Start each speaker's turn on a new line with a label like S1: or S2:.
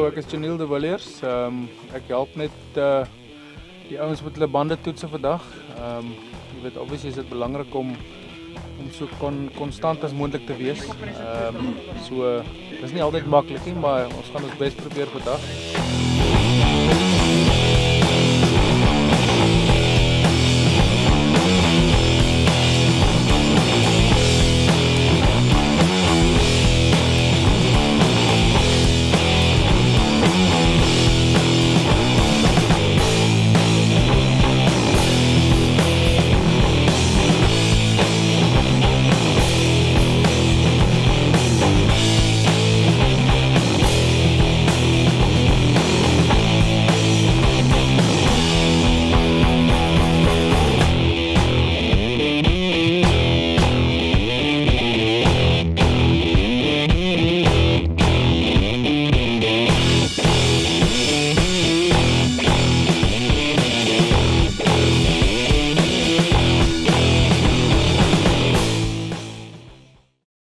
S1: Hallo, ek is Janiel de Villiers. Ek help net die ouens met hulle bande toetse vandag. Jy weet, obviously is dit belangrik om so konstant as moontlik te wees. So dis nie altyd maklik nie, maar ons gaan ons bes probeer vandag.